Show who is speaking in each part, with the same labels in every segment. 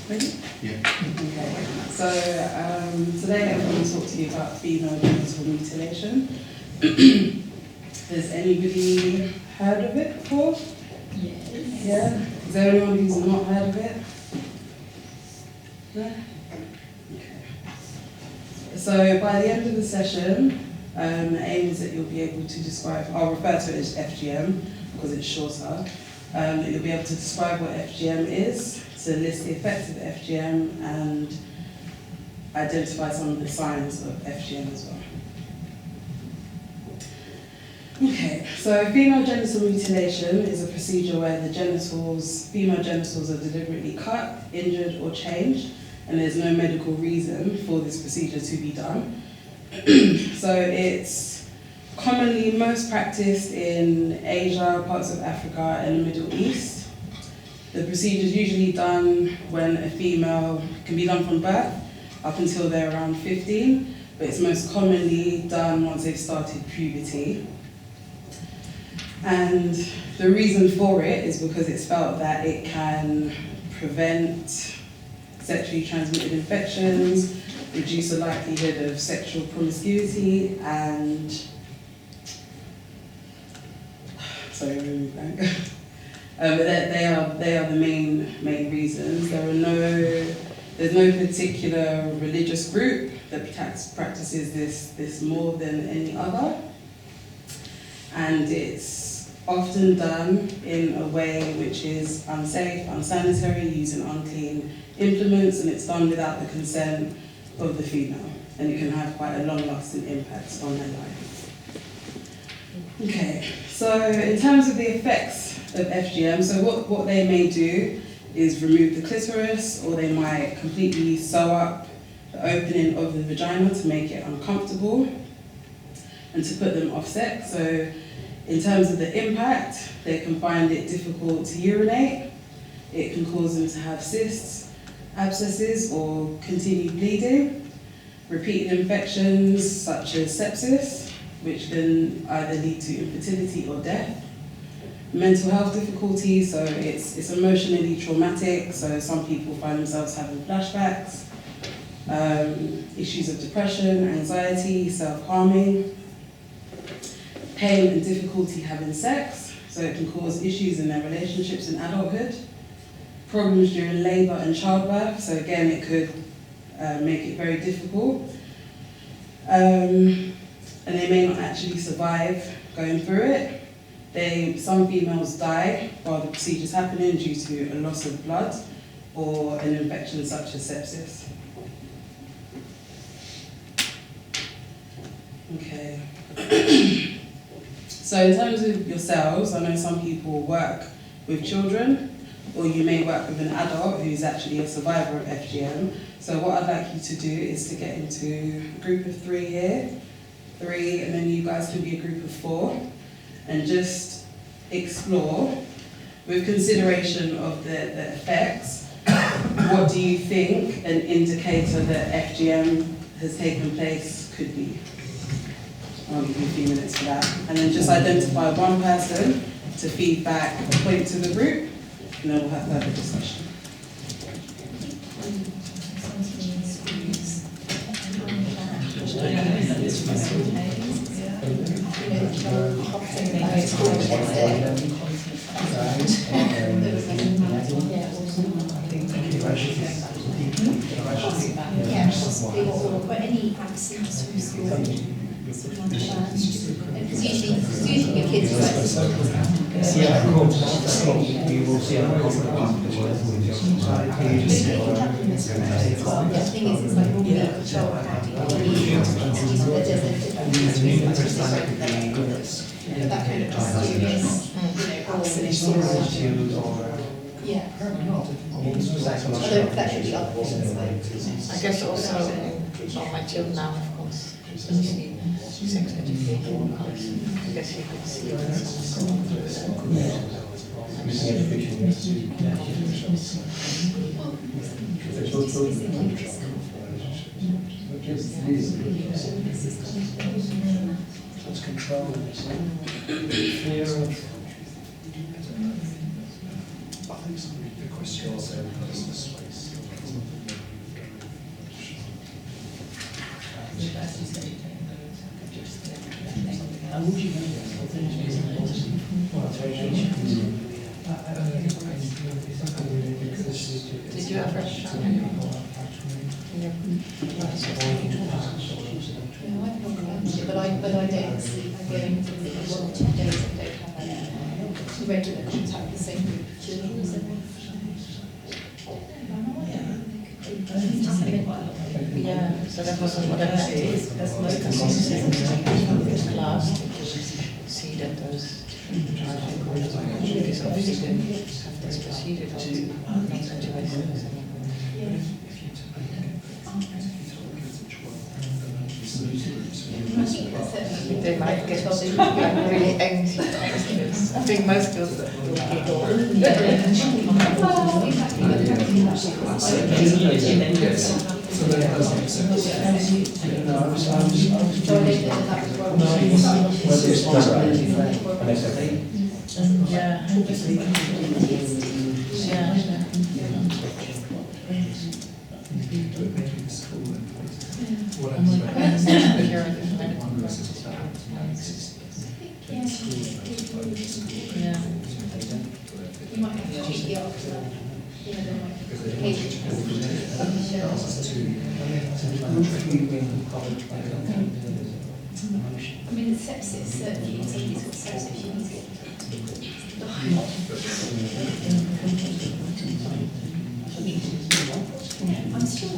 Speaker 1: Ready?
Speaker 2: Yeah.
Speaker 1: Okay. So today I'm going to talk to you about female genital mutilation. Has anybody heard of it before?
Speaker 3: Yes.
Speaker 1: Yeah? Is there anyone who's not heard of it? No? Okay. So by the end of the session, the aim is that you'll be able to describe, I'll refer to it as FGM because it's shorter, that you'll be able to describe what FGM is, to list the effects of FGM and identify some of the signs of FGM as well. Okay, so female genital mutilation is a procedure where the female genitals are deliberately cut, injured or changed, and there's no medical reason for this procedure to be done. So it's commonly most practiced in Asia, parts of Africa and the Middle East. The procedure is usually done when a female can be done from birth up until they're around 15, but it's most commonly done once they've started puberty. And the reason for it is because it's felt that it can prevent sexually transmitted infections, reduce the likelihood of sexual promiscuity, and but they are the main reasons. There's no particular religious group that practices this more than any other, and it's often done in a way which is unsafe, unsanitary, using unclean implements, and it's done without the consent of the female, and it can have quite a long-lasting impact on their life. Okay, so in terms of the effects of FGM, so what they may do is remove the clitoris, or they might completely sew up the opening of the vagina to make it uncomfortable and to put them off sex. So in terms of the impact, they can find it difficult to urinate. It can cause them to have cysts, abscesses, or continued bleeding. Repeated infections such as sepsis, which can either lead to infertility or death. Mental health difficulties, so it's emotionally traumatic, so some people find themselves having flashbacks. Issues of depression, anxiety, self-harming. Pain and difficulty having sex, so it can cause issues in their relationships in adulthood. Problems during labour and childbirth, so again it could make it very difficult. And they may not actually survive going through it. Some females die while the procedure is happening due to a loss of blood or an infection such as sepsis. Okay. So in terms of yourselves, I know some people work with children, or you may work with an adult who's actually a survivor of FGM. So what I'd like you to do is to get into a group of 3 here, 3, and then you guys can be a group of 4, and just explore, with consideration of the effects, what do you think an indicator that FGM has taken place could be? I'll give you a few minutes for that. And then just identify one person to feed back a point to the group, and then we'll have further discussion.
Speaker 3: Any absence from school. Because usually your kids
Speaker 4: we will see how
Speaker 3: the thing is, it's like all the control but that kind of serious, yeah. Although that could be other things.
Speaker 5: I guess also on my children now, of course, especially sex education, of course. I guess you could see
Speaker 4: Let's control fear of. I think somebody the question also personal space.
Speaker 5: Did you ever try?
Speaker 3: But I don't see, I go into the 1 or 2 days and don't have a regular contact with the same group of children, so.
Speaker 5: Yeah, so that wasn't what I meant. There's no consistency in class. See that those because obviously they have this procedure to not situations anymore. They might get really anxious. I think most girls will giggle.
Speaker 3: You might have to cheat the officer, you know, there might be I mean, the sepsis, certainly, if somebody's got sepsis, you need to get I'm still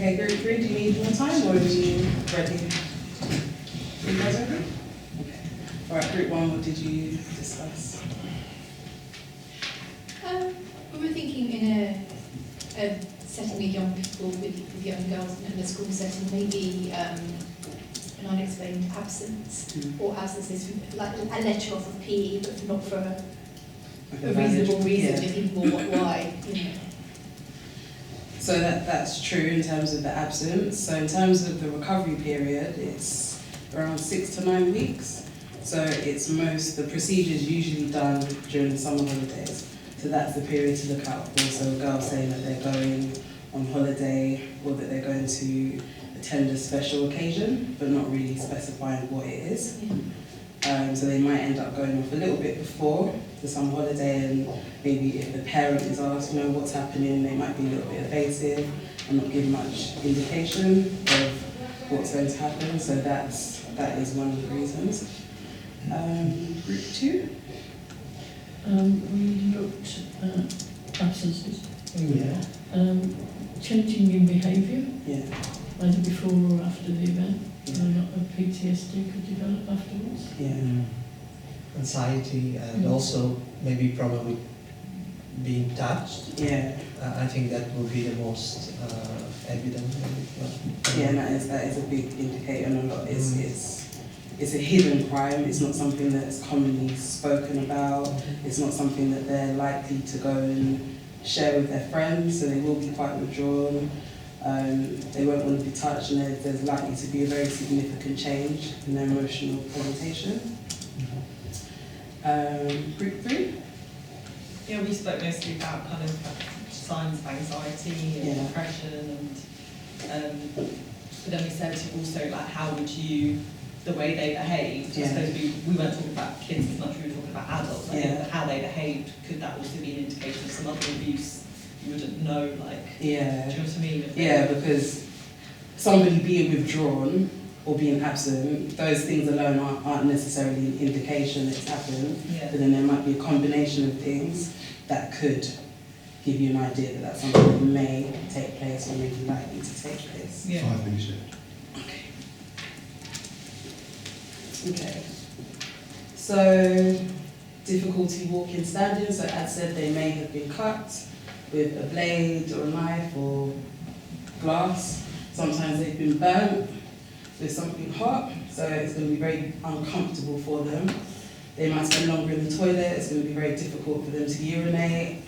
Speaker 1: Okay, group 3, do you need more time or are you ready? You guys ready? Okay. All right, group 1, what did you discuss?
Speaker 3: We were thinking in a setting with young people, with young girls in a school setting, maybe an unexplained absence, or absences, like a letter off of PE, but not for a reasonable reason, if people want why, you know.
Speaker 1: So that's true in terms of the absence. So in terms of the recovery period, it's around 6 to 9 weeks. So the procedure's usually done during the summer holidays. So that's the period to look out for. So a girl saying that they're going on holiday or that they're going to attend a special occasion, but not really specifying what it is. So they might end up going off a little bit before the summer holiday, and maybe if the parent is asked, you know, what's happening, they might be a little bit evasive and not give much indication of what's going to happen. So that is one of the reasons. Group 2.
Speaker 2: We looked at absences. Changing in behaviour, either before or after the event. A lot of PTSD could develop afterwards.
Speaker 6: Anxiety and also maybe probably being touched. I think that would be the most evident.
Speaker 1: And that is a big indicator, and a lot it's a hidden crime. It's not something that's commonly spoken about. It's not something that they're likely to go and share with their friends, so they will be quite withdrawn. They won't want to be touched, and there's likely to be a very significant change in their emotional presentation. Group 3?
Speaker 7: Yeah, we spoke mostly about kind of signs of anxiety and depression, and but then we said also like how would you, the way they behaved, I suppose we weren't talking about kids as much, we were talking about adults, I think that how they behaved, could that also be an indication of some other abuse you wouldn't know, like, do you know what I mean?
Speaker 1: Because somebody being withdrawn or being absent, those things alone aren't necessarily an indication that it's happened, but then there might be a combination of things that could give you an idea that that's something that may take place or may be likely to take place.
Speaker 8: 5 minutes.
Speaker 1: Okay. Okay. So, difficulty walking, standing. So, as said, they may have been cut with a blade or a knife or glass. Sometimes they've been burnt with something hot, so it's going to be very uncomfortable for them. They might spend longer in the toilet. It's going to be very difficult for them to urinate.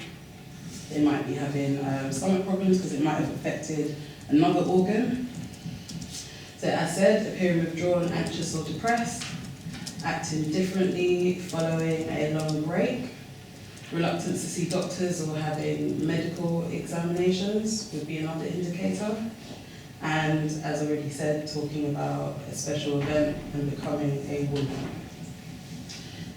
Speaker 1: They might be having stomach problems because it might have affected another organ. So as said, appearing withdrawn, anxious or depressed, acting differently following a long break, reluctance to see doctors or having medical examinations would be another indicator. And as already said, talking about a special event and becoming a woman.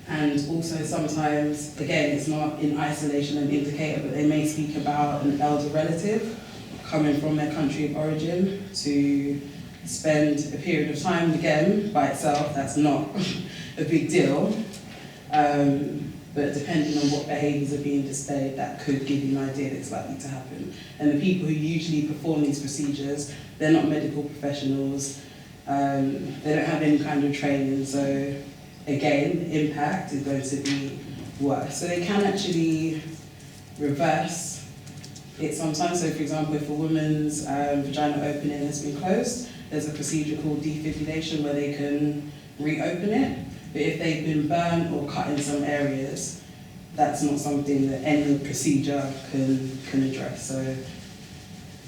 Speaker 1: And also sometimes, again, it's not in isolation an indicator, but they may speak about an elder relative coming from their country of origin to spend a period of time. Again, by itself, that's not a big deal. But depending on what behaviours are being displayed, that could give you an idea that it's likely to happen. And the people who usually perform these procedures, they're not medical professionals, they don't have any kind of training, so again, the impact is going to be worse. So they can actually reverse it sometimes. So for example, if a woman's vaginal opening has been closed, there's a procedure called defibrillation where they can reopen it. But if they've been burnt or cut in some areas, that's not something that any procedure can address. So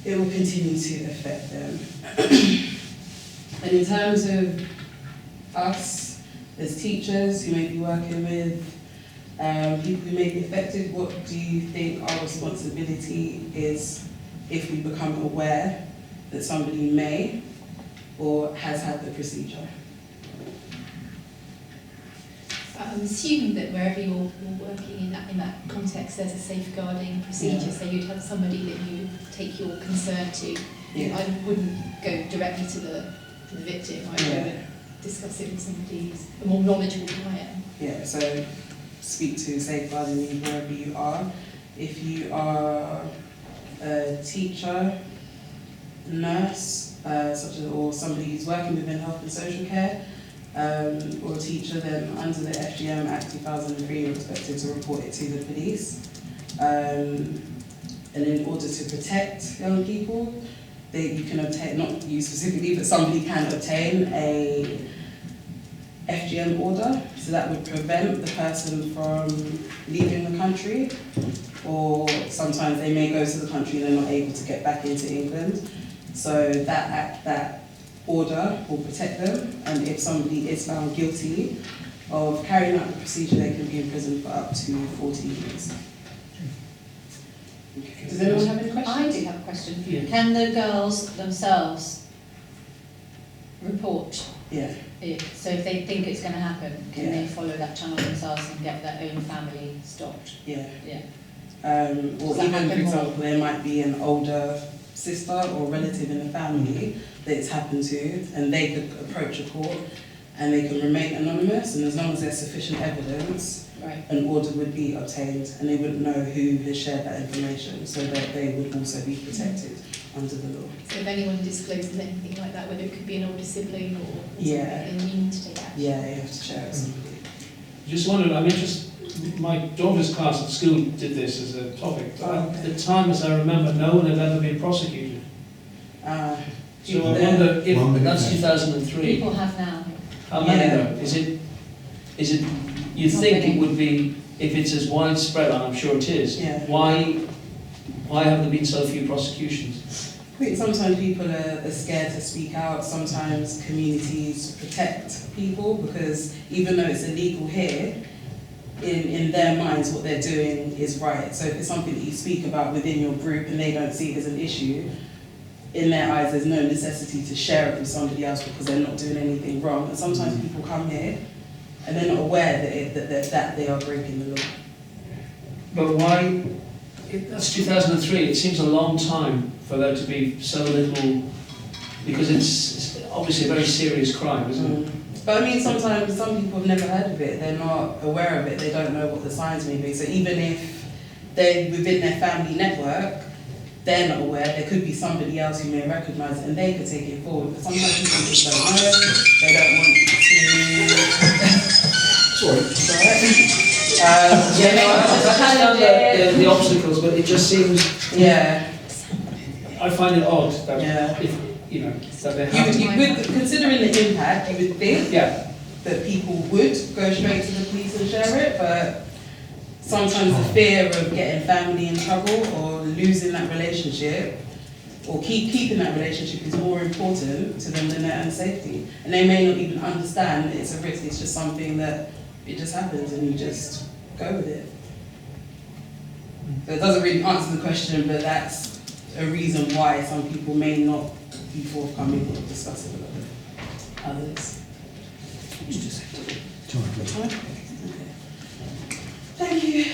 Speaker 1: it will continue to affect them. And in terms of us as teachers who may be working with people who may be affected, what do you think our responsibility is if we become aware that somebody may or has had the procedure?
Speaker 3: I'm assuming that wherever you're working in that context, there's a safeguarding procedure.
Speaker 1: Yeah.
Speaker 3: So you'd have somebody that you take your concern to.
Speaker 1: Yeah.
Speaker 3: I wouldn't go directly to the victim. I'd go and discuss it with somebody who's more knowledgeable than I am.
Speaker 1: Yeah, so speak to safeguarding you wherever you are. If you are a teacher, nurse, such as, or somebody who's working within health and social care, or a teacher, then under the FGM Act 2003, you're expected to report it to the police. And in order to protect young people, you can obtain, not you specifically, but somebody can obtain a FGM order. So that would prevent the person from leaving the country, or sometimes they may go to the country and they're not able to get back into England. So that act, that order will protect them, and if somebody is found guilty of carrying out the procedure, they can be in prison for up to 14 years. Does anyone have any questions?
Speaker 5: I do have a question.
Speaker 6: Yeah.
Speaker 5: Can the girls themselves report
Speaker 1: Yeah.
Speaker 5: it? So if they think it's going to happen, can
Speaker 1: Yeah.
Speaker 5: they follow that channel themselves and get their own family stopped?
Speaker 1: Yeah.
Speaker 5: Yeah.
Speaker 1: Or
Speaker 5: Does that
Speaker 1: even,
Speaker 5: happen
Speaker 1: for
Speaker 5: more?
Speaker 1: example, there might be an older sister or relative in the family that it's happened to, and they could approach a court and they can remain anonymous, and as long as there's sufficient evidence,
Speaker 5: Right.
Speaker 1: an order would be obtained, and they wouldn't know who has shared that information, so that they would also be protected under the law.
Speaker 3: So if anyone discloses anything like that, whether it could be an older sibling or
Speaker 1: Yeah.
Speaker 3: something, then you need to take action.
Speaker 1: Yeah, you have to share it with somebody.
Speaker 8: Just wondered, I'm interested, my daughter's class at school did this as a topic.
Speaker 1: Oh, okay.
Speaker 8: At the time, as I remember, no one had ever been prosecuted. So I wonder if, that's 2003,
Speaker 5: People have now.
Speaker 8: how many
Speaker 1: Yeah.
Speaker 8: though? Is it, you'd
Speaker 5: Not
Speaker 8: think
Speaker 5: many.
Speaker 8: it would be, if it's as widespread, and I'm sure it is,
Speaker 1: Yeah.
Speaker 8: why have there been so few prosecutions?
Speaker 1: I think sometimes people are scared to speak out. Sometimes communities protect people because even though it's illegal here, in their minds what they're doing is right. So if it's something that you speak about within your group and they don't see it as an issue, in their eyes there's no necessity to share it with somebody else because they're not doing anything wrong. And sometimes people come here and they're not aware that they are breaking the law.
Speaker 8: But why, that's 2003, it seems a long time for there to be so little, because it's obviously a very serious crime, isn't it?
Speaker 1: But I mean, sometimes some people have never heard of it, they're not aware of it, they don't know what the signs may be. So even if they're within their family network, they're not aware, there could be somebody else who may recognise it and they could take it forward. But sometimes people just don't know, they don't want to.
Speaker 8: Sorry.
Speaker 1: Yeah,
Speaker 8: I understand the obstacles, but it just seems.
Speaker 1: Yeah.
Speaker 8: I find it odd that
Speaker 1: Yeah.
Speaker 8: if you know that they have.
Speaker 1: You would, considering the impact, you would think
Speaker 8: Yeah.
Speaker 1: that people would go straight to the police and share it, but sometimes the fear of getting family in trouble or losing that relationship or keeping that relationship is more important to them than their own safety. And they may not even understand that it's a risk, it's just something that it just happens and you just go with it. So it doesn't really answer the question, but that's a reason why some people may not be forthcoming or discuss it with others. Okay. Thank you.